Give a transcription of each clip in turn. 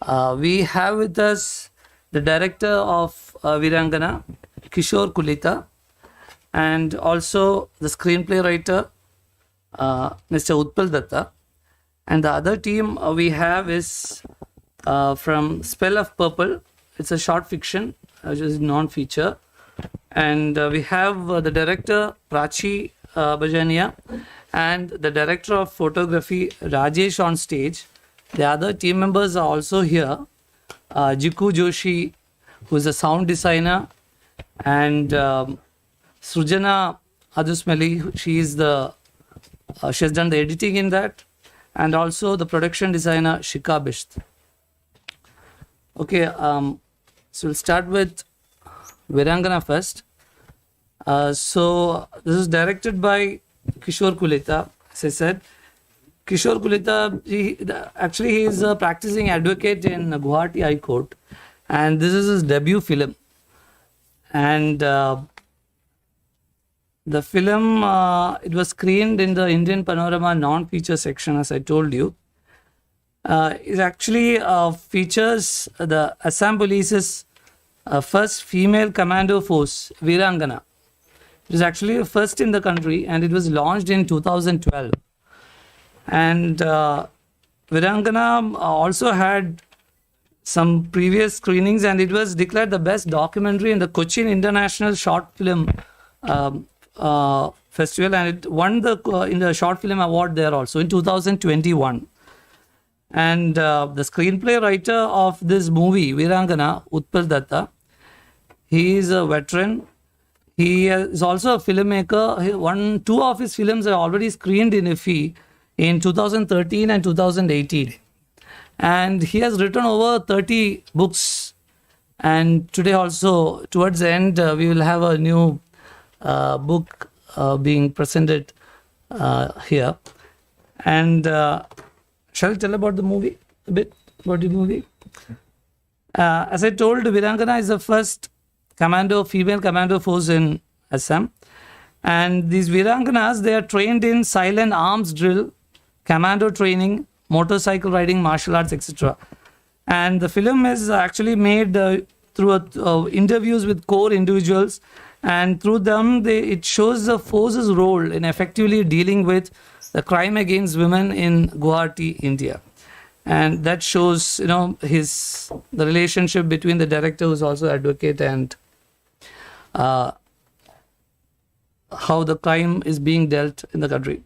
We have with us the director of Virangana, Kishore Kulita, and also the screenplay writer, Mr. Utpal Datta. And the other team we have is from Spell of Purple. It's a short fiction, which is non-feature. And we have the director, Prachi Bajania, and the director of photography, Rajesh, on stage. The other team members are also here. Jiku Joshi, who is a sound designer, and Srujana Adusmeli, she has done the editing in that, and also the production designer, Shika Bisht. Okay, so we'll start with Virangana first. So this is directed by Kishore Kulita, as I said. Kishore Kulita, he is a practicing advocate in Guwahati High Court, and this is his debut film. And the film, it was screened in the Indian Panorama non-feature section, as I told you. It actually features the Assam Police's first female commando force, Virangana. It was actually first in the country, and it was launched in 2012. And Virangana also had some previous screenings, and it was declared the best documentary in the Cochin International Short Film Festival, and it won in the Short Film Award there also in 2021. And the screenplay writer of this movie, Virangana, Utpal Datta, he is a veteran. He is also a filmmaker. Two of his films are already screened in IFFI in 2013 and 2018. And he has written over 30 books. And today also, towards the end, we will have a new book being presented here. And shall I tell about the movie a bit? About the movie? As I told, Virangana is the first female commando force in Assam. And these Viranganas, they are trained in silent arms drill, commando training, motorcycle riding, martial arts, etc. And the film is actually made through interviews with core individuals, and through them it shows the force's role in effectively dealing with the crime against women in Guwahati, India. And that shows, the relationship between the director, who's also advocate, and how the crime is being dealt in the country.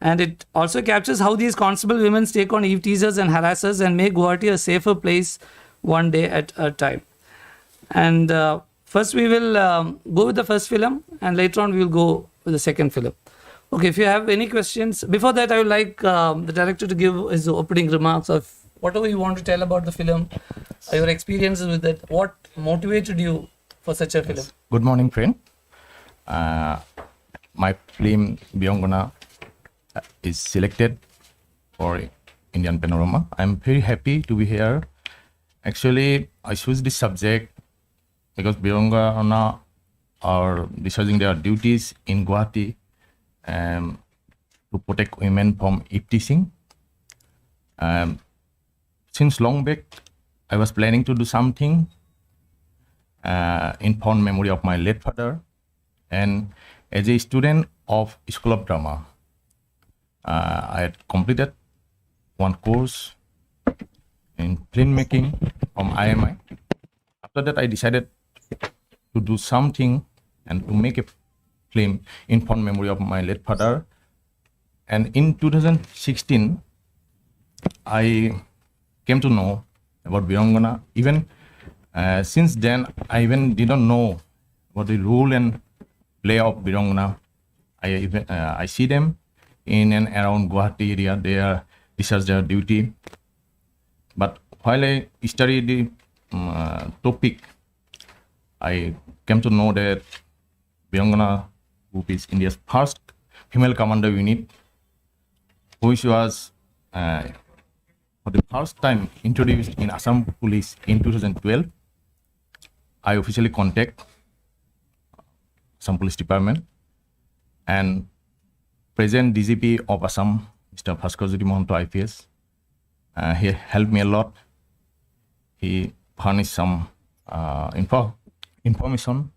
And it also captures how these constable women take on eve teasers and harassers and make Guwahati a safer place one day at a time. And first we will go with the first film, and later on we will go with the second film. Okay, if you have any questions. Before that, I would like the director to give his opening remarks of whatever you want to tell about the film, your experiences with it, what motivated you for such a film. Good morning, friend. My film Virangana is selected for Indian Panorama. I'm very happy to be here. Actually, I chose this subject because Virangana are discharging their duties in Guwahati to protect women from eve teasing. Since long back, I was planning to do something in fond memory of my late father. And as a student of School of Drama, I had completed one course in filmmaking from IMI. After that, I decided to do something and to make a film in fond memory of my late father. And in 2016, I came to know about Virangana. Even since then, I even didn't know what the role and play of Virangana. I see them in and around Guwahati area. They are discharge their duty. But while I studied the topic, I came to know that Virangana Group is India's first female commando unit, which was for the first time introduced in Assam Police in 2012. I officially contact Assam Police Department, and present DGP of Assam, Mr. Bhaskar Jyoti Mohanto IPS. He helped me a lot he furnished some information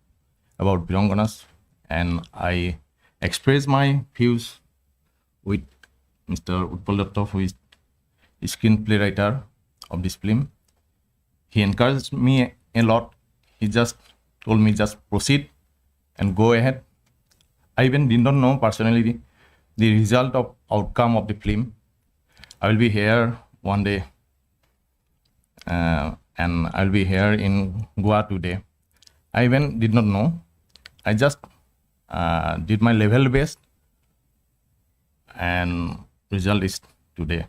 about Viranganas, and I expressed my views with Mr. Utpal Datta, who is screenplay writer of this film. He encouraged me a lot. He just told me just proceed and go ahead. I even did not know personally the result of outcome of the film. I will be here one day, and I'll be here in Goa today. I even did not know. I just did my level best, and result is today.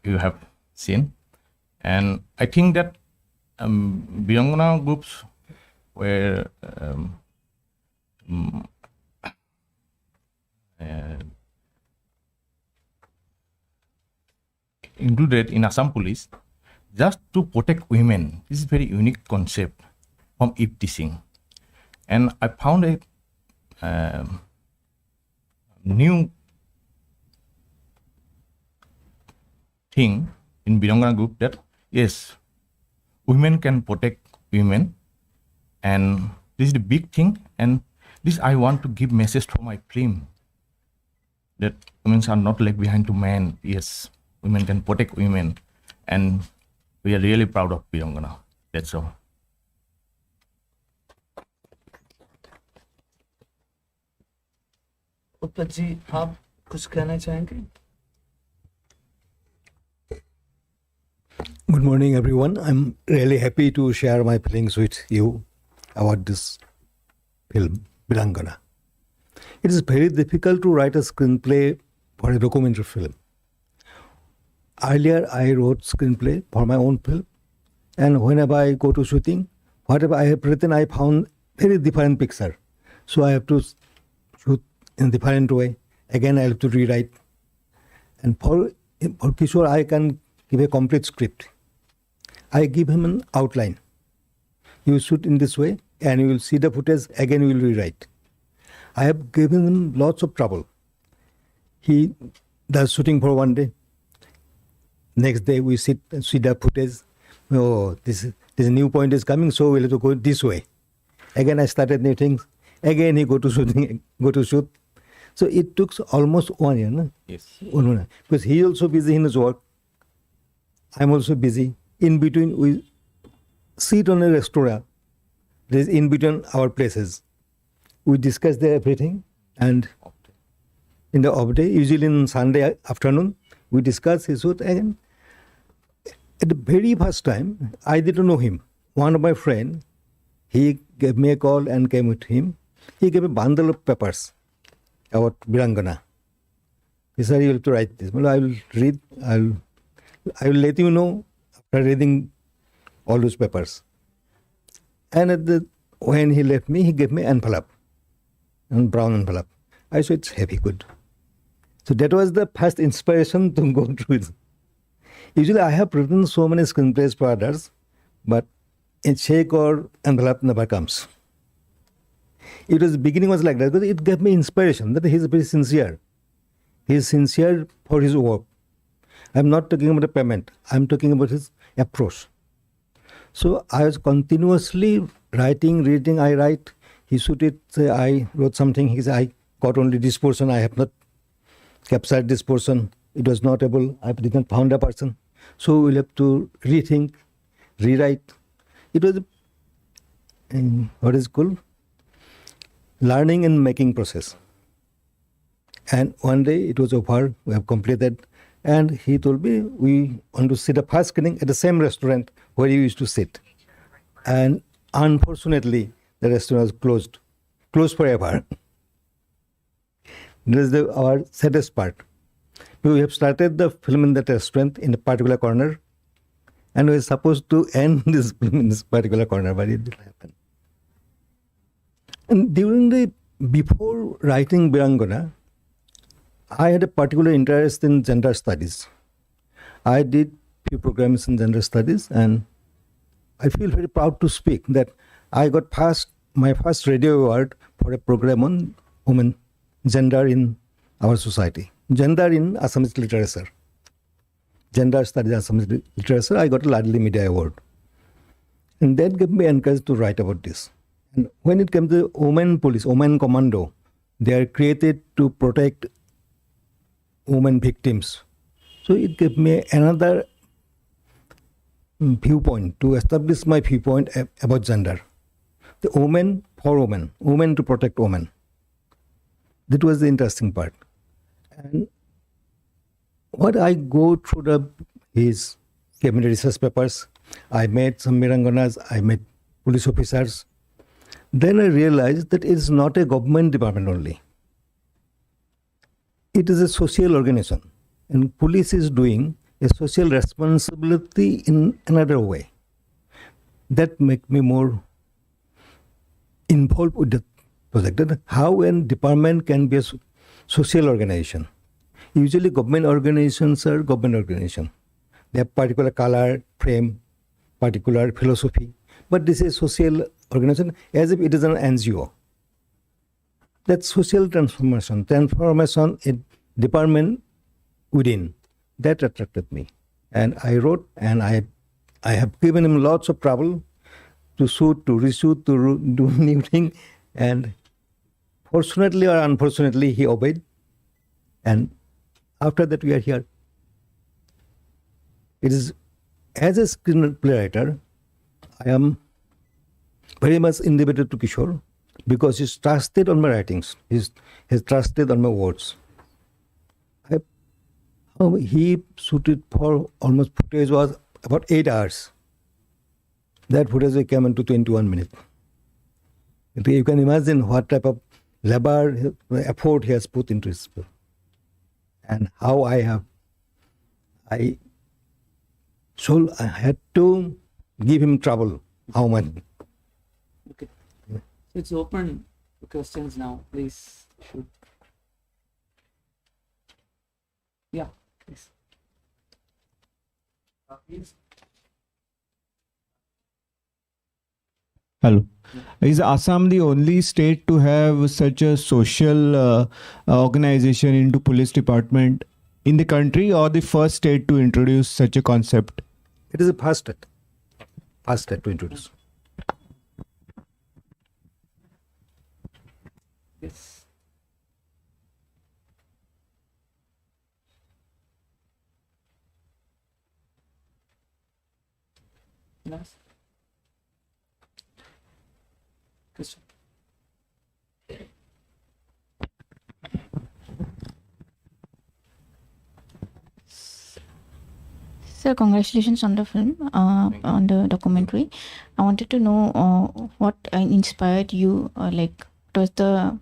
You have seen, and I think that Virangana groups were included in Assam Police just to protect women. This is a very unique concept from Eve teaching, and I found a new thing in Virangana group that yes, women can protect women, and this is the big thing. And this I want to give message for my film that women are not left behind to men. Yes, women can protect women, and we are really proud of Virangana. That's all. Utpal जी, आप कुछ कहना चाहेंगे? Good morning, everyone. I'm really happy to share my feelings with you about this film, Virangana. It is very difficult to write a screenplay for a documentary film. Earlier, I wrote screenplay for my own film, and whenever I go to shooting, whatever I have written, I found very different picture. So I have to shoot in different way. Again, I have to rewrite. And for Kishore, I can give a complete script. I give him an outline. You shoot in this way, and you will see the footage. Again, you will rewrite. I have given him lots of trouble. He does shooting for one day. Next day, we sit and see the footage. Oh, this new point is coming, so we'll have to go this way. Again, I started new things. Again, he go to shoot. So it took almost 1 year, no? Yes. Because he also busy in his work. I'm also busy. In between, we sit on a restaurant. There is in between our places. We discuss everything, and in the off day, usually in Sunday afternoon, we discuss his shoot again. At the very first time, I didn't know him. One of my friends, he gave me a call and came with him. He gave a bundle of papers about Virangana. He said, you have to write this. Well, I will read. I will let you know after reading all those papers. And when he left me, he gave me envelope, a brown envelope. I said, it's heavy, good. So that was the first inspiration to go through it. Usually I have written so many screenplays for others, but a check or envelope never comes. It was beginning was like that because it gave me inspiration that he is very sincere. He is sincere for his work. I'm not talking about the payment. I'm talking about his approach. So I was continuously writing, reading. I write. He shooted. Say I wrote something. He said I got only this portion. I have not captured this portion. It was not able. I didn't found a person. So we'll have to rethink, rewrite. It was what is called learning and making process. And one day it was over. We have completed. And he told me we want to sit a first screening at the same restaurant where you used to sit. And unfortunately, the restaurant was closed forever. This is our saddest part. We have started the film in that restaurant in a particular corner, and we were supposed to end this film in this particular corner, but it didn't happen. And before writing Virangana, I had a particular interest in gender studies. I did few programs in gender studies, and I feel very proud to speak that I got my first radio award for a program on women, gender in our society, gender in Assamese literature. gender studies and some literature, I got a Ladli Media Award. And that gave me encouragement to write about this. And when it came to women police, women commando, they are created to protect women victims. So it gave me another viewpoint to establish my viewpoint about gender. The women for women, women to protect women. That was the interesting part. And what I go through his cabinet research papers, I met some Miranganas, I met police officers. Then I realized that it is not a government department only. It is a social organization. And police is doing a social responsibility in another way. That make me more involved with the project. That how a department can be a social organization. Usually government organizations are government organizations. They have particular color, frame, particular philosophy. But this is social organization as if it is an NGO. That's social transformation in department within. That attracted me. And I wrote, and I have given him lots of trouble to shoot, to reshoot, to do new thing. And fortunately or unfortunately, he obeyed. And after that, we are here. It is, as a screenplay writer, I am very much indebted to Kishore because he's trusted on my writings. He's trusted on my words. He shooted for almost footage was about 8 hours. That footage came into 21 minutes. You can imagine what type of labor, effort he has put into his film. And how I had to give him trouble. How much? Okay. So it's open to questions now. Please shoot. Yeah, please. Please. Hello. Is Assam the only state to have such a social organization into police department in the country, or the first state to introduce such a concept? It is a first step to introduce. Yes. Nice. Question. Sir, congratulations on the film, on the documentary. I wanted to know what inspired you, what was the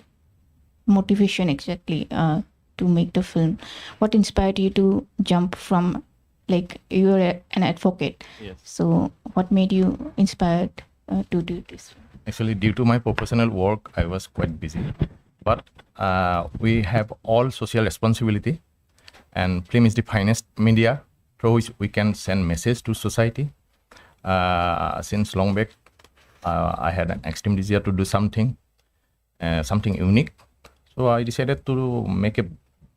motivation exactly to make the film? What inspired you to jump from, you were an advocate. Yes. So what made you inspired to do this film? Actually, due to my professional work, I was quite busy. But we have all social responsibility, and film is the finest media through which we can send message to society. Since long back, I had an extreme desire to do something unique. So I decided to make a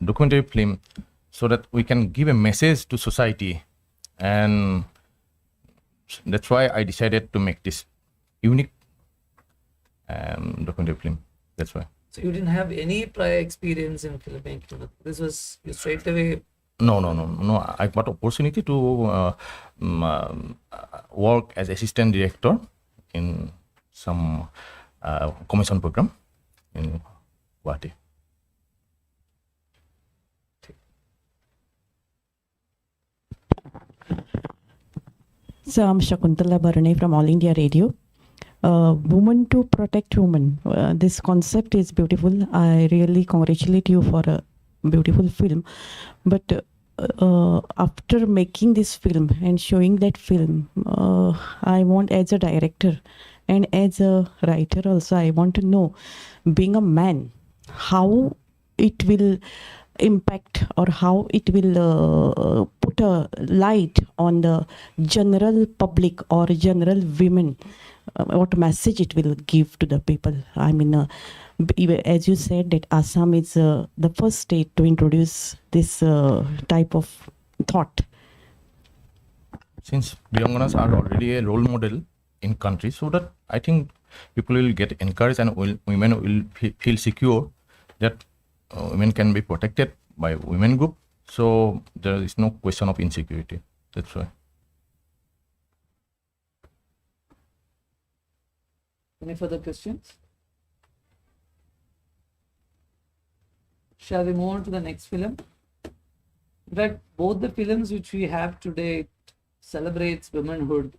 documentary film so that we can give a message to society. And that's why I decided to make this unique documentary film. That's why. So you didn't have any prior experience in filmmaking. This was you straight away. No. I got opportunity to work as assistant director in some commission program in Guwahati. So I'm Shakuntala Bharane from All India Radio. Women to protect women. This concept is beautiful. I really congratulate you for a beautiful film. But after making this film and showing that film, I want, as a director and as a writer also, I want to know, being a man, how it will impact or how it will put a light on the general public or general women, what message it will give to the people. I mean, as you said, that Assam is the first state to introduce this type of thought since Viranganas are already a role model in country, so that I think people will get encouraged and women will feel secure that women can be protected by women group. So there is no question of insecurity. That's why. Any further questions? Shall we move on to the next film? In fact, both the films which we have today celebrates womanhood,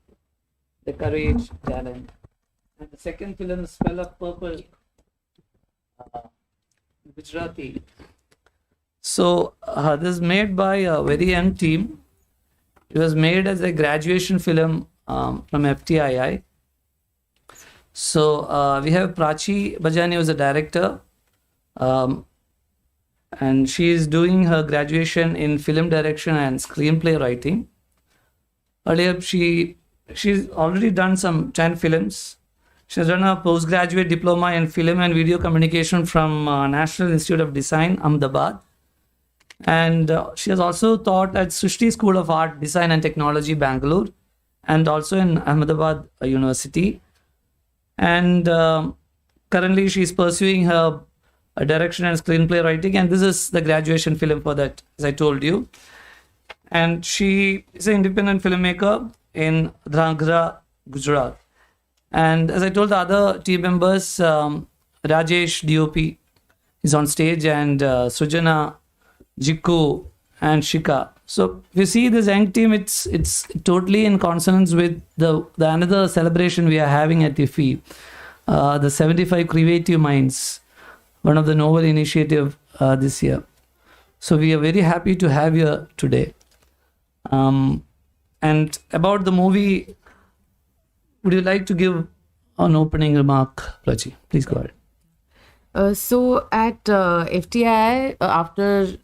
the courage, talent. And the second film, Smell of Purple, Gujarati. So this is made by a very young team. It was made as a graduation film from FTII. So we have Prachi Bajani who is a director, and she is doing her graduation in film direction and screenplay writing. Earlier, she's already done some 10 films. She has done a postgraduate diploma in film and video communication from National Institute of Design, Ahmedabad. And she has also taught at Srishti School of Art, Design and Technology, Bangalore, and also in Ahmedabad University. And currently she is pursuing her direction and screenplay writing, and this is the graduation film for that, as I told you. And she is an independent filmmaker in Dhangra, Gujarat. And as I told the other team members, Rajesh DOP is on stage, and Sujana, Jikku, and Shika. So if you see this young team, it's totally in consonance with the another celebration we are having at IFFI, the 75 Creative Minds, one of the novel initiative this year. So we are very happy to have you today. And about the movie, would you like to give an opening remark, Prachi? Please go ahead. So at FTI, after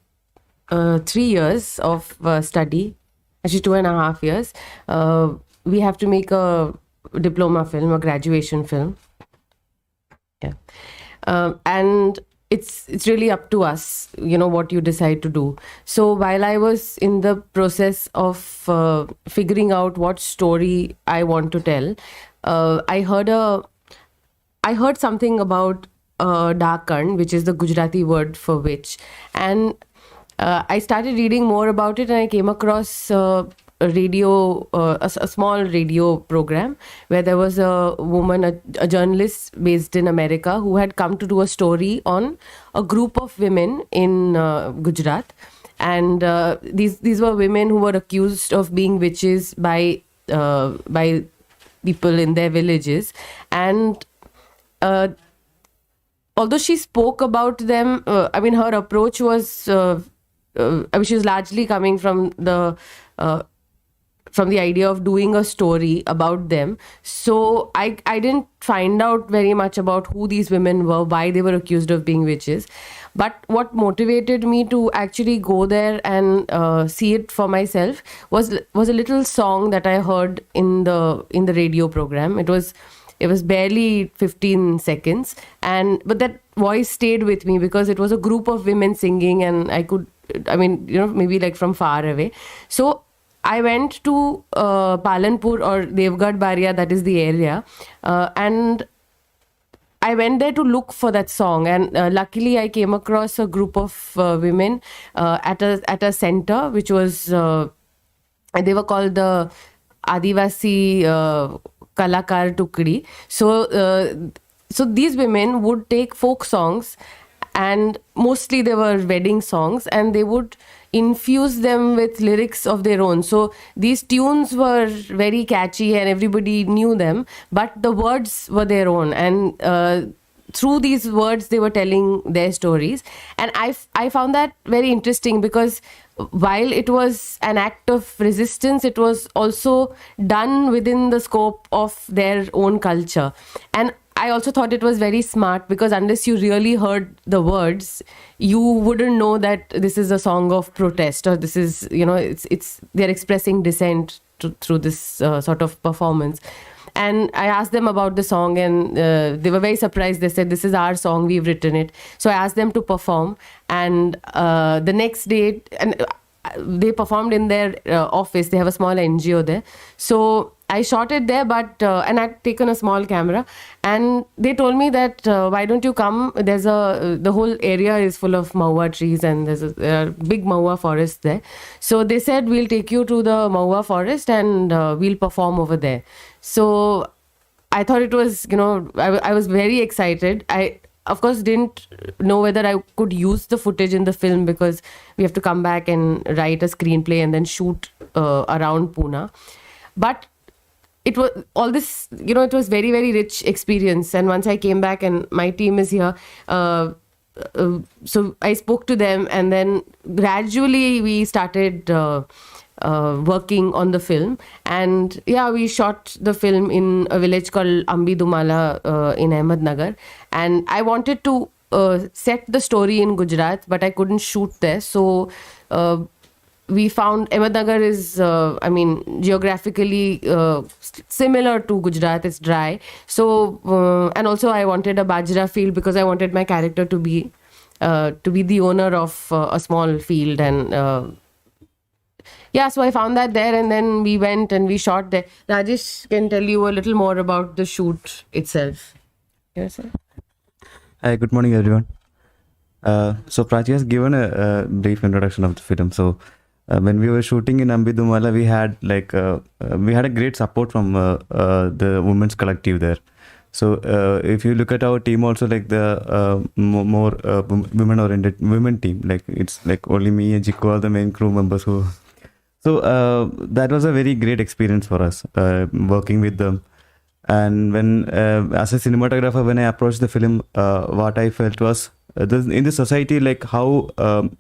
3 years of study, actually 2.5 years, we have to make a diploma film, a graduation film. Yeah. And it's really up to us, what you decide to do. So while I was in the process of figuring out what story I want to tell, I heard something about Dakkan, which is the Gujarati word for witch, and I started reading more about it, and I came across a small radio program where there was a woman, a journalist based in America, who had come to do a story on a group of women in Gujarat. And these were women who were accused of being witches by people in their villages. And although she spoke about them, her approach was, she was largely coming from the idea of doing a story about them. So I didn't find out very much about who these women were, why they were accused of being witches. But what motivated me to actually go there and see it for myself was a little song that I heard in the radio program. It was barely 15 seconds, but that voice stayed with me because it was a group of women singing, and maybe like from far away. So I went to Palanpur or Devgarh Baria, that is the area, and I went there to look for that song. And luckily I came across a group of women at a center, which was, they were called the Adivasi Kalakar Tukdi. So these women would take folk songs, and mostly they were wedding songs, and they would infuse them with lyrics of their own. So these tunes were very catchy and everybody knew them, but the words were their own. And through these words, they were telling their stories. And I found that very interesting, because while it was an act of resistance, it was also done within the scope of their own culture. And I also thought it was very smart, because unless you really heard the words, you wouldn't know that this is a song of protest, or this is, they're expressing dissent through this sort of performance. And I asked them about the song, and they were very surprised. They said, "This is our song, we've written it." So I asked them to perform, and the next day, and they performed in their office. They have a small NGO there. So I shot it there, but and I'd taken a small camera, and they told me that why don't you come? The whole area is full of maua trees, and there's a big maua forest there. So they said we'll take you to the maua forest and we'll perform over there. So I thought it was, I was very excited. I, of course, didn't know whether I could use the footage in the film because we have to come back and write a screenplay and then shoot around Pune. But it was all this, it was very, very rich experience. And once I came back and my team is here, so I spoke to them, and then gradually we started working on the film. And yeah, we shot the film in a village called Ambidumala in Ahmednagar. And I wanted to set the story in Gujarat, but I couldn't shoot there. So we found Ahmednagar is, geographically similar to Gujarat. It's dry. So, and also I wanted a bajra field because I wanted my character to be the owner of a small field. And yeah, so I found that there, and then we went and we shot there. Rajesh can tell you a little more about the shoot itself. Yes, sir. Hi, good morning, everyone. So Prachi has given a brief introduction of the film. So when we were shooting in Ambidumala, we had a great support from the women's collective there. So if you look at our team also, like the more women-oriented women team, like it's like only me and Jiko are the main crew members who. So that was a very great experience for us working with them. And when as a cinematographer, when I approached the film, what I felt was in the society, like how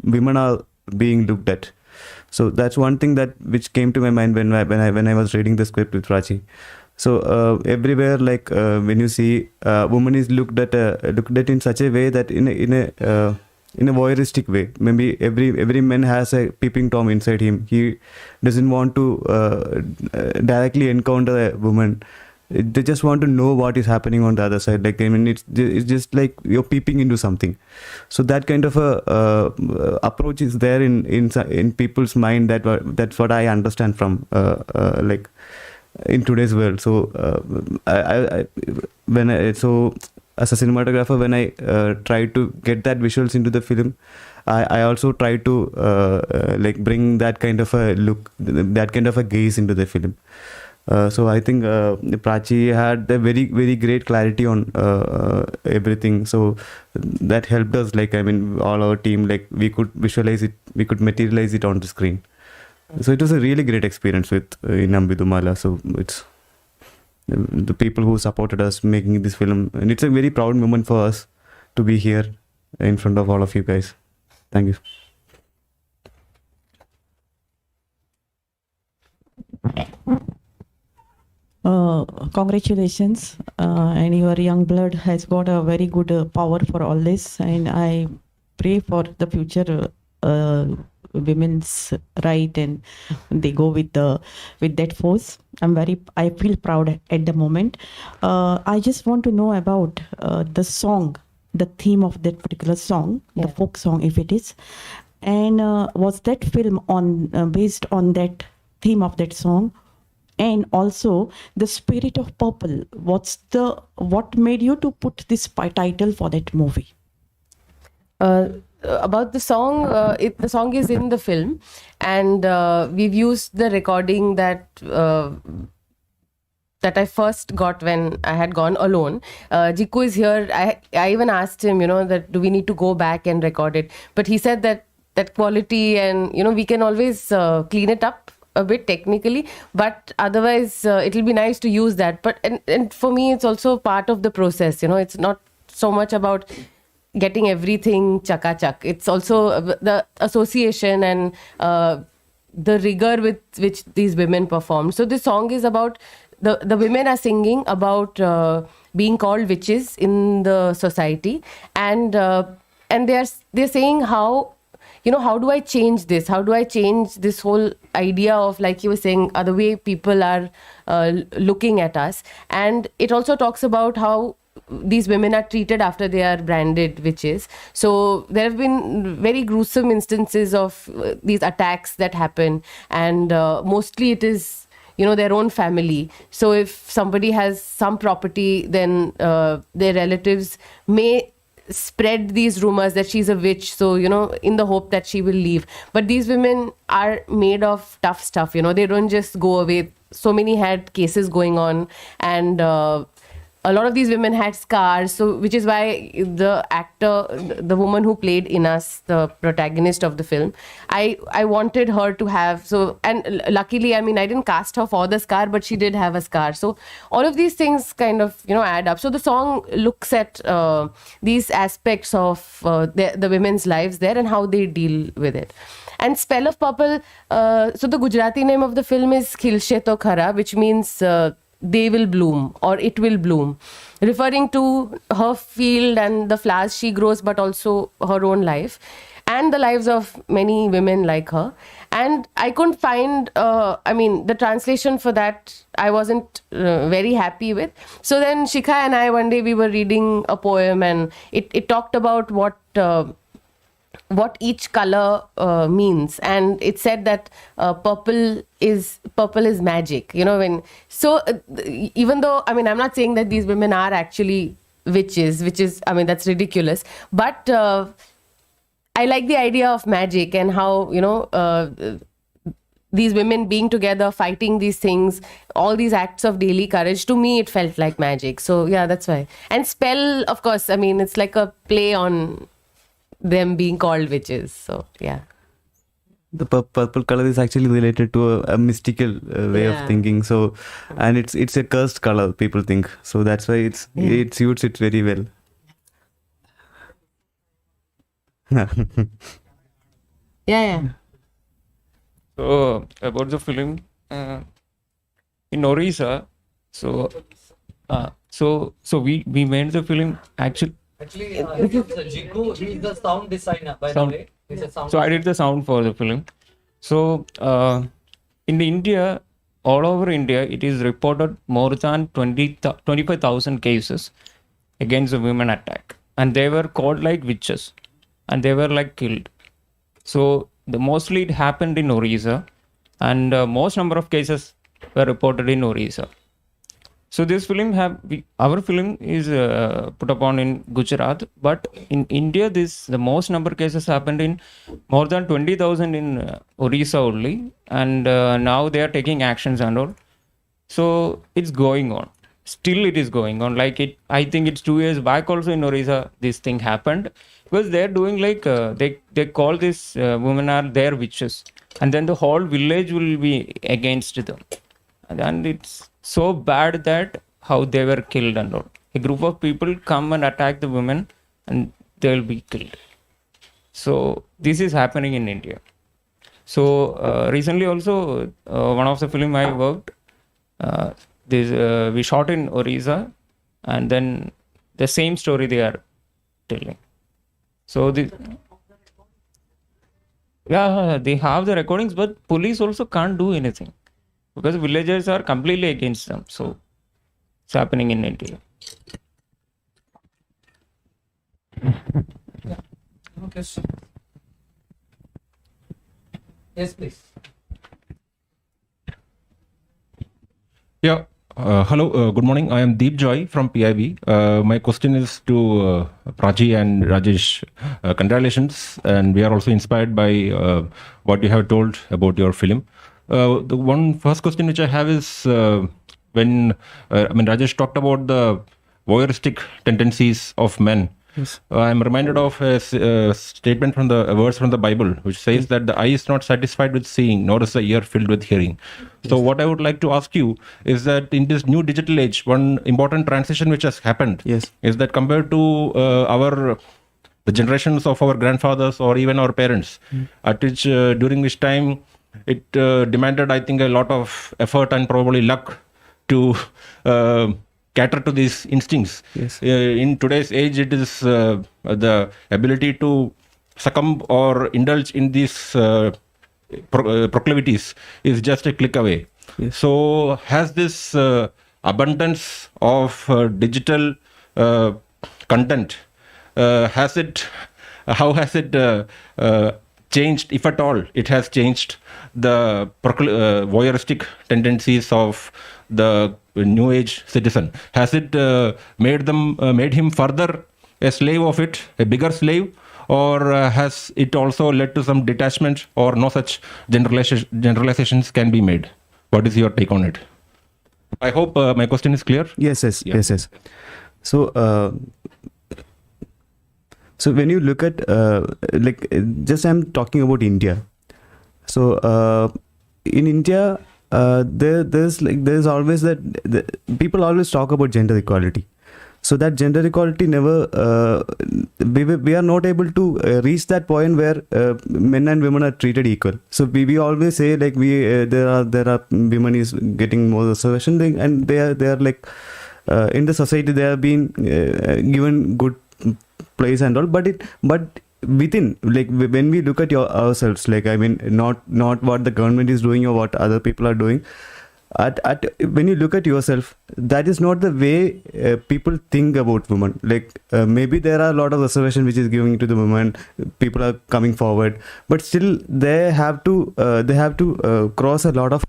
women are being looked at. So that's one thing which came to my mind when I was reading the script with Prachi. So everywhere, like when you see woman is looked at in such a way that in a voyeuristic way. Maybe every man has a peeping tom inside him. He doesn't want to directly encounter a woman. They just want to know what is happening on the other side. Like, I mean, it's just like you're peeping into something. So that kind of a approach is there in people's mind. That's what I understand from like in today's world. So as a cinematographer, when I try to get that visuals into the film, I also try to like bring that kind of a look, that kind of a gaze into the film. So I think Prachi had a very, very great clarity on everything. So that helped us, like, I mean, all our team, like, we could visualize it, we could materialize it on the screen. So it was a really great experience with in Ambidumala. So it's the people who supported us making this film. And it's a very proud moment for us to be here in front of all of you guys. Thank you. Congratulations, and your young blood has got a very good power for all this, and I pray for the future women's right, and they go with that force. I feel proud at the moment. I just want to know about the song, the theme of that particular song, the folk song, if it is, and was that film based on that theme of that song? And also the Spirit of Purple. What made you to put this title for that movie? About the song, the song is in the film, and we've used the recording that I first got when I had gone alone. Jiku is here. I even asked him, that do we need to go back and record it? But he said that quality and, we can always clean it up a bit technically, but otherwise it'll be nice to use that. But and for me, it's also part of the process. It's not so much about getting everything chaka-chak. It's also the association and the rigor with which these women perform. So this song is about the women are singing about being called witches in the society, and they're saying how, how do I change this? How do I change this whole idea of, like you were saying, the way people are looking at us? And it also talks about how these women are treated after they are branded witches. So there have been very gruesome instances of these attacks that happen, and mostly it is, you know, their own family. So if somebody has some property, then their relatives may spread these rumors that she's a witch, so, you know, in the hope that she will leave. But these women are made of tough stuff, you know, they don't just go away. So many had cases going on, and a lot of these women had scars, so which is why the actor, the woman who played Inas, the protagonist of the film, I wanted her to have, so, and luckily, I mean, I didn't cast her for the scar, but she did have a scar. So all of these things kind of, you know, add up. So the song looks at these aspects of the women's lives there and how they deal with it. And Spell of Purple, so the Gujarati name of the film is Khilshe To Khara, which means they will bloom, or it will bloom, referring to her field and the flowers she grows, but also her own life and the lives of many women like her. And I couldn't find, I mean, the translation for that I wasn't very happy with. So then Shikha and I, one day we were reading a poem, and it talked about what each color means, and it said that purple is magic, you know. When so even though, I mean, I'm not saying that these women are actually witches, which is, I mean, that's ridiculous, but I like the idea of magic and how, you know, these women being together, fighting these things, all these acts of daily courage, to me it felt like magic. So yeah, that's why. And spell, of course, I mean, it's like a play on them being called witches. So yeah, The purple color is actually related to a mystical way of thinking. So, and it's a cursed color, people think. So that's why it suits it very well. yeah. So about the film in Orissa, so we made the film actually. Actually, this is Jiku. He is the sound designer, by the way. He's a sound So I did the sound for the film. So in India, all over India, it is reported more than 25,000 cases against the women attack, and they were called like witches, and they were like killed. So mostly it happened in Orissa, and most number of cases were reported in Orissa. So this film our film is put upon in Gujarat, but in India the most number of cases happened in more than 20,000 in Orissa only, and now they are taking actions and all. So it's going on. Still it is going on. Like I think it's 2 years back also in Orissa this thing happened, because they're doing like they call this women are their witches, and then the whole village will be against them, and it's so bad that how they were killed and all. A group of people come and attack the women and they will be killed. So this is happening in India. So recently also one of the film I worked, we shot in Orissa, and then the same story they are telling. So they have the recordings, but police also can't do anything, because villagers are completely against them. So it's happening in India. Okay. Yes, please. Yeah. Hello. Good morning. I am Deep Joy from PIB. My question is to Prachi and Rajesh. Congratulations, and we are also inspired by what you have told about your film. The one first question which I have is when Rajesh talked about the voyeuristic tendencies of men. Yes. I'm reminded of a statement from a verse from the Bible, which says that the eye is not satisfied with seeing, nor is the ear filled with hearing. So what I would like to ask you is that in this new digital age, one important transition which has happened is that compared to the generations of our grandfathers or even our parents, at which during which time it demanded, I think, a lot of effort and probably luck to cater to these instincts. Yes. In today's age, it is the ability to succumb or indulge in these proclivities is just a click away. Yes. So has this abundance of digital content, how has it changed, if at all it has changed the voyeuristic tendencies of the new age citizen? Has it made him further a slave of it, a bigger slave, or has it also led to some detachment, or no such generalizations can be made? What is your take on it? I hope my question is clear. Yes. Yeah. Yes. So when you look at just I'm talking about India. So in India, there's always people always talk about gender equality. So that gender equality never we are not able to reach that point where men and women are treated equal. So we always say like there are women is getting more reservation and they are like in the society they have been given good place and all, but within, like when we look at ourselves, like I mean not what the government is doing or what other people are doing, when you look at yourself, that is not the way people think about women. Like maybe there are a lot of reservation which is given to the women, people are coming forward, but still they have to cross a lot of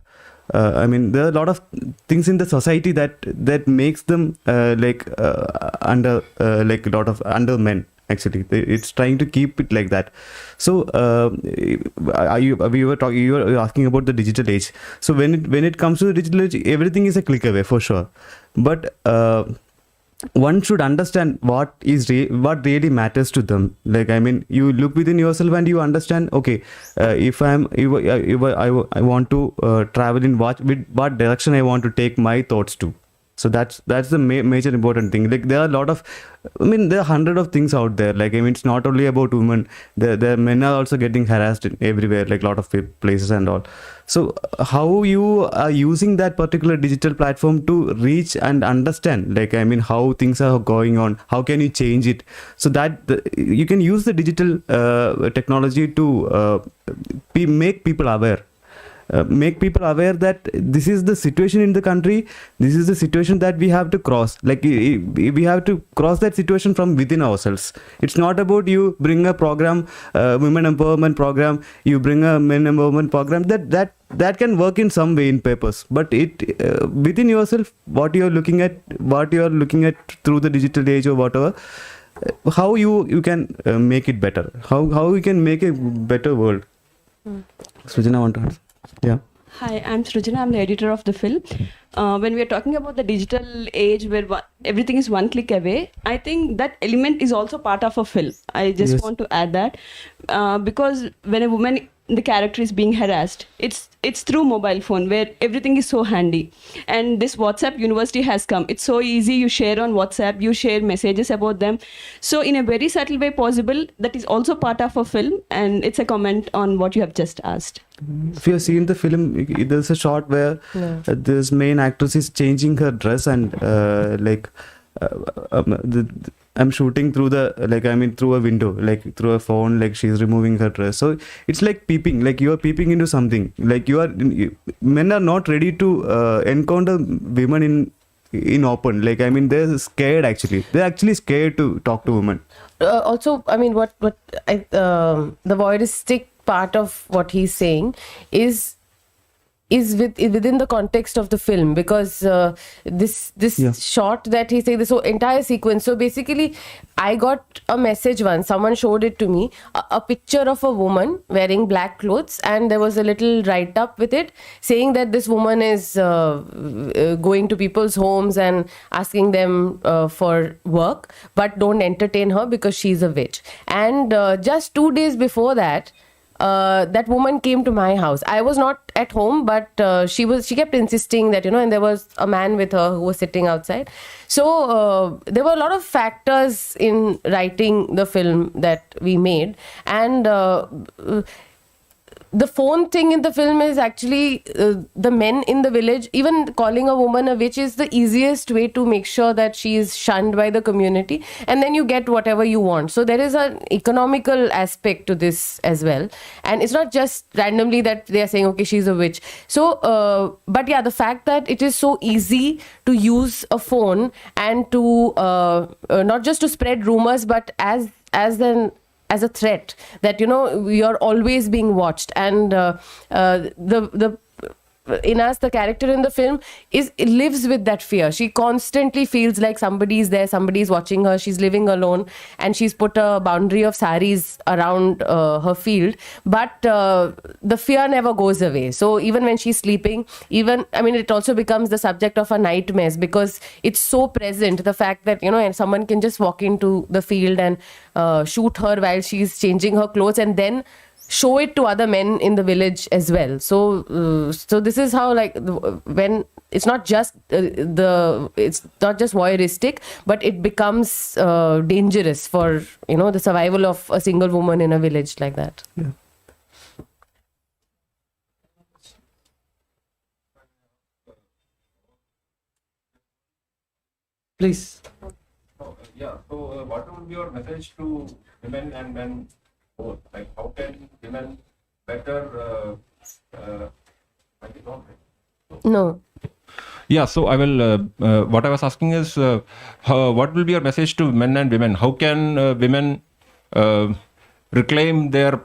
I mean there are a lot of things in the society that makes them under like a lot of under men. Actually, it's trying to keep it like that. So you were asking about the digital age. So when it comes to the digital age, everything is a click away for sure. But one should understand what really matters to them. Like I mean, you look within yourself and you understand. Okay, if I want to travel in what direction I want to take my thoughts to. So that's the major important thing. Like there are a lot of, I mean, there are hundreds of things out there. Like I mean, it's not only about women. There men are also getting harassed everywhere, like a lot of places and all. So how you are using that particular digital platform to reach and understand, like I mean, how things are going on, how can you change it, so that you can use the digital technology to make people aware. Make people aware that this is the situation in the country, this is the situation that we have to cross. Like we have to cross that situation from within ourselves. It's not about you bring a program, women empowerment program, you bring a men empowerment program, that can work in some way in papers, but it within yourself, what you're looking at through the digital age or whatever, how you can make it better, how you can make a better world. Sujana, want to answer? Yeah. Hi, I'm Srujana. I'm the editor of the film. When we are talking about the digital age where everything is one click away, I think that element is also part of a film. I just want to add that because when a woman, the character is being harassed, it's through mobile phone where everything is so handy, and this WhatsApp university has come. It's so easy. You share on WhatsApp, you share messages about them. So in a very subtle way possible, that is also part of a film, and it's a comment on what you have just asked. If you have seen the film, there's a shot where this main actress is changing her dress and I'm shooting through through a window, like through a phone, like she's removing her dress. So it's like peeping, like you are peeping into something. Like men are not ready to encounter women in open. Like I mean, they're scared actually. They're actually scared to talk to women. Also, I mean, the voyeuristic part of what he's saying is within the context of the film, because this shot that he's saying, this whole entire sequence. So basically, I got a message once, someone showed it to me, a picture of a woman wearing black clothes, and there was a little write-up with it saying that this woman is going to people's homes and asking them for work, but don't entertain her because she's a witch. And just 2 days before that, that woman came to my house. I was not at home, but she kept insisting that, and there was a man with her who was sitting outside. So there were a lot of factors in writing the film that we made, and the phone thing in the film is actually the men in the village. Even calling a woman a witch is the easiest way to make sure that she is shunned by the community, and then you get whatever you want. So there is an economical aspect to this as well, and it's not just randomly that they are saying, okay, she's a witch. So but yeah, the fact that it is so easy to use a phone and to not just to spread rumors, but as a threat, that you're always being watched. And the Inas, the character in the film, lives with that fear. She constantly feels like somebody's there, somebody's watching her. She's living alone, and she's put a boundary of saris around her field, but the fear never goes away. So even when she's sleeping, it also becomes the subject of her nightmares, because it's so present, the fact that and someone can just walk into the field and shoot her while she's changing her clothes, and then show it to other men in the village as well. So this is how, like, when it's not just it's not just voyeuristic, but it becomes dangerous for the survival of a single woman in a village like that. Yeah. Please. So what would be your message to women and men both? Like, how can women better No. Yeah, so I will. What I was asking is, what will be your message to men and women? How can women reclaim their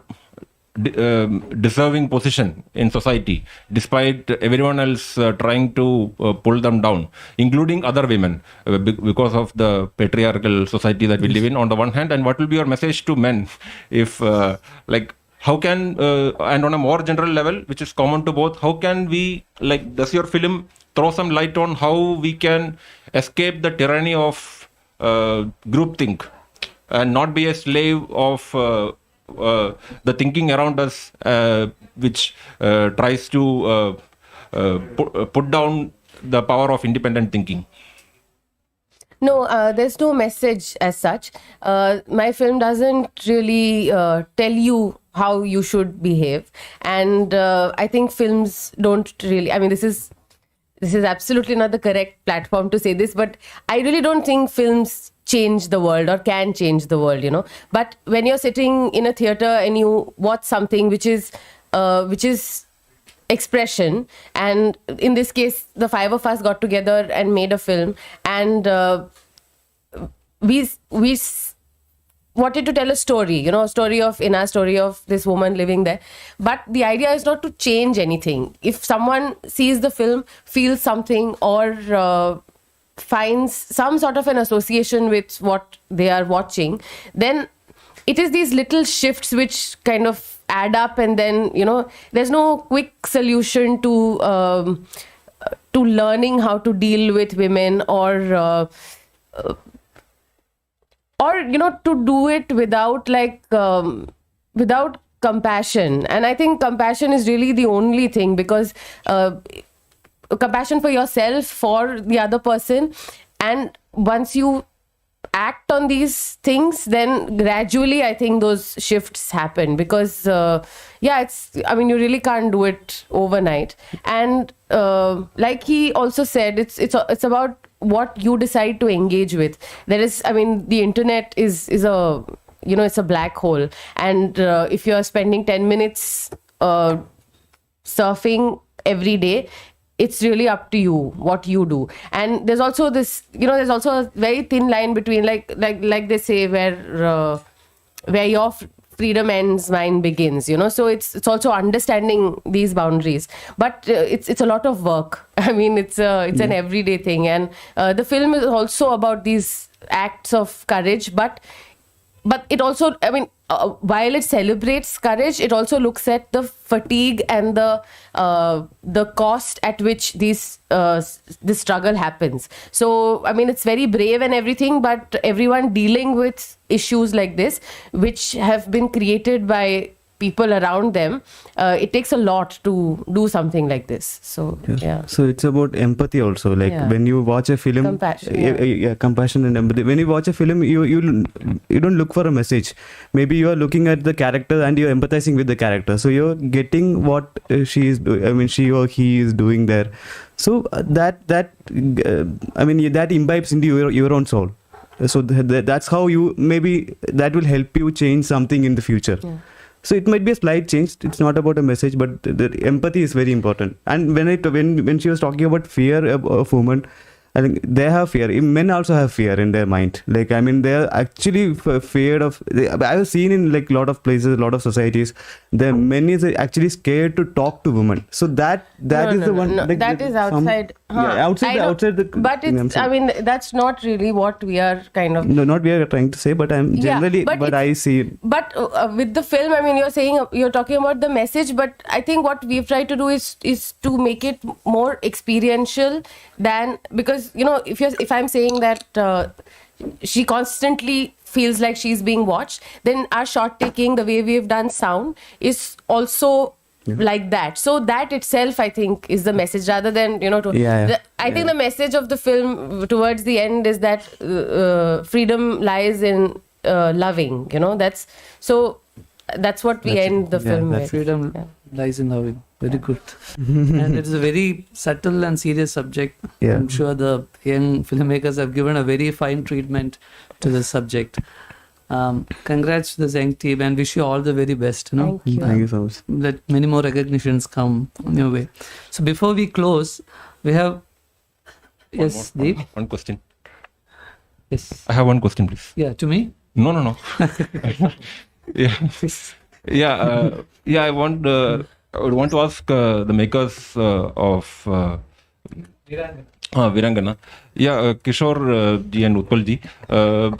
deserving position in society, despite everyone else trying to pull them down, including other women, because of the patriarchal society that we live in, on the one hand? And what will be your message to men, if how can, and on a more general level, which is common to both, how can we, does your film throw some light on how we can escape the tyranny of groupthink and not be a slave of the thinking around us, which tries to put down the power of independent thinking? No, there's no message as such. My film doesn't really tell you how you should behave, and I think films don't really. This is absolutely not the correct platform to say this, but I really don't think films change the world or can change the world, But when you're sitting in a theater and you watch something which is expression, and in this case, the five of us got together and made a film, and we wanted to tell a story, a story of Ina, story of this woman living there. But the idea is not to change anything. If someone sees the film, feels something, or finds some sort of an association with what they are watching, then it is these little shifts which kind of add up, and then there's no quick solution to learning how to deal with women, or to do it without without compassion. And I think compassion is really the only thing, because compassion for yourself, for the other person, and once you act on these things, then gradually I think those shifts happen, because you really can't do it overnight. And like he also said, it's about what you decide to engage with. There is, the internet is a it's a black hole, and if you're spending 10 minutes surfing every day, it's really up to you what you do. And there's also this, there's also a very thin line between, like they say, where your freedom ends, mine begins. So it's also understanding these boundaries. But it's a lot of work. It's an everyday thing, and the film is also about these acts of courage. But it also, while it celebrates courage, it also looks at the fatigue and the cost at which this struggle happens. So, it's very brave and everything, but everyone dealing with issues like this, which have been created by people around them, it takes a lot to do something like this. So yeah. So it's about empathy also. Like Yeah. when you watch a film, Compassion, yeah, compassion and empathy. When you watch a film, you don't look for a message. Maybe you are looking at the character and you're empathizing with the character. So you're getting what she is doing. I mean, she or he is doing there. So that imbibes into your own soul. So that's how you, maybe that will help you change something in the future. Yeah. So it might be a slight change. It's not about a message, but the empathy is very important. And when she was talking about fear of women, I think they have fear. Men also have fear in their mind. Like, I mean, they are actually feared of. I have seen in like a lot of places, a lot of societies, the men is actually scared to talk to women. So that is the one. No, like, that is some- outside. Yeah, outside the. But it's. I mean, that's not really what we are kind of. No, not we are trying to say, but I'm Yeah, generally. but but it's- I see. But with the film, I mean, you're talking about the message, but I think what we've tried to do is to make it more experiential than, because if I'm saying that she constantly feels like she's being watched, then our shot taking, the way we've done sound, is also like that. So that itself, I think, is the message, rather than I think the message of the film towards the end is that freedom lies in loving. That's what we end the film with. Freedom lies in loving. Very good. And it's a very subtle and serious subject. Yeah. I'm sure the young filmmakers have given a very fine treatment to this subject. Congrats to this young team and wish you all the very best. Thank you. Thank you so much. Let many more recognitions come on your way. So before we close, we have... Yes, Deep? One question. Yes. I have one question, please. Yeah, to me? No. I would want to ask the makers of Virangana. Kishore ji and Utpal ji,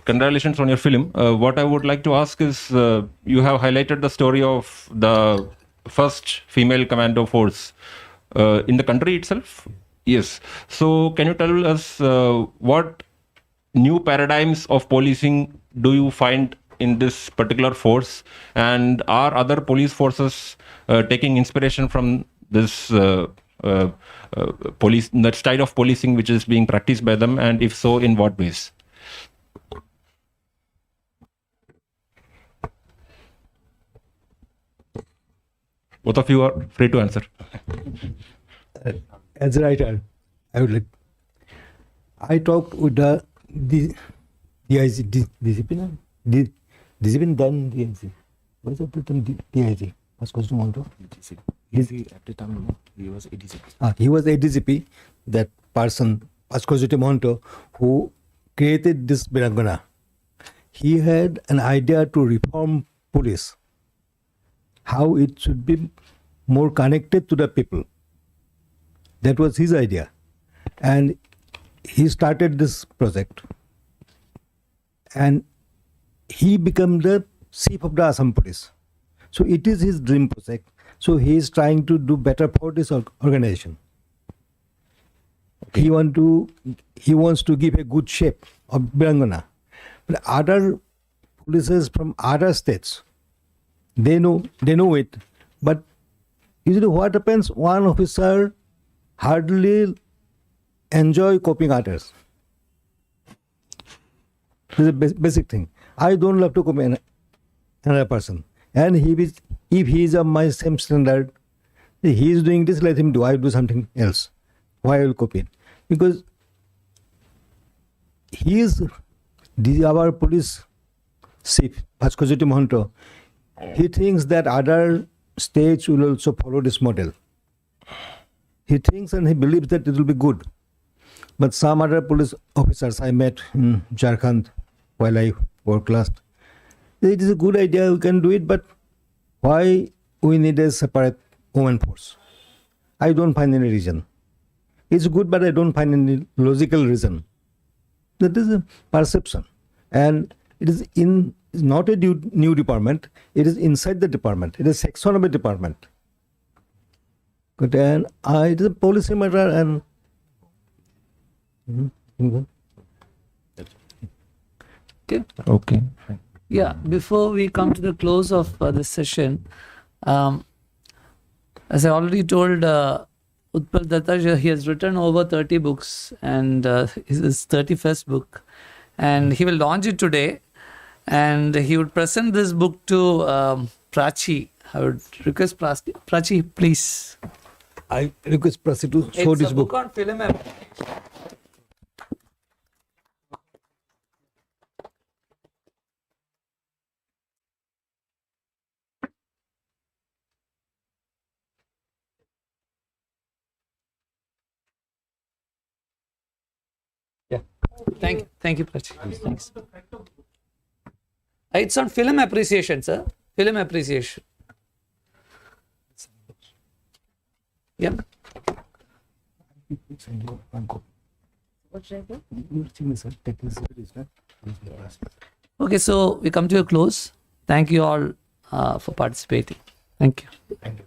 congratulations on your film. What I would like to ask is, you have highlighted the story of the first female commando force in the country itself. Yes. So can you tell us what new paradigms of policing do you find in this particular force, and are other police forces taking inspiration from this that style of policing which is being practiced by them, and if so, in what ways? Both of you are free to answer. As a writer, I talked with the discipline done DIG. What is the term DIG? What's called Monto? At the time, he was ADCP. He was ADCP, that person, Pascozito Monto, who created this Virangana. He had an idea to reform police, how it should be more connected to the people. That was his idea. And he started this project. And he became the chief of the Assam police. So it is his dream project. So he is trying to do better for this organization. Okay. He wants to give a good shape of Virangana. But other polices from other states, they know it. But usually what happens, one officer hardly enjoy copying others. This is a basic thing. I don't love to copy another person. And if he is of my same standard, he is doing this, let him do. I do something else. Why I will copy it? Because he is our police chief, Pascozito Mohanto. He thinks that other states will also follow this model. He thinks and he believes that it will be good. But some other police officers I met in Jharkhand while I worked last, it is a good idea, we can do it, but why we need a separate women force? I don't find any reason. It's good, but I don't find any logical reason. That is a perception. And it is not a new department, it is inside the department. It is a section of a department. But it is a policy matter and Okay. Okay. Yeah, before we come to the close of this session, As I already told Utpal Datta, he has written over 30 books, and his 31st book, and he will launch it today, and he would present this book to Prachi. I would request Prachi, please. I request Prasi to show this book. on film. Thank you, Prachi. Thanks. It's on film appreciation, sir. Film appreciation. Yeah. Okay, so we come to a close. Thank you all for participating. Thank you. Thank you.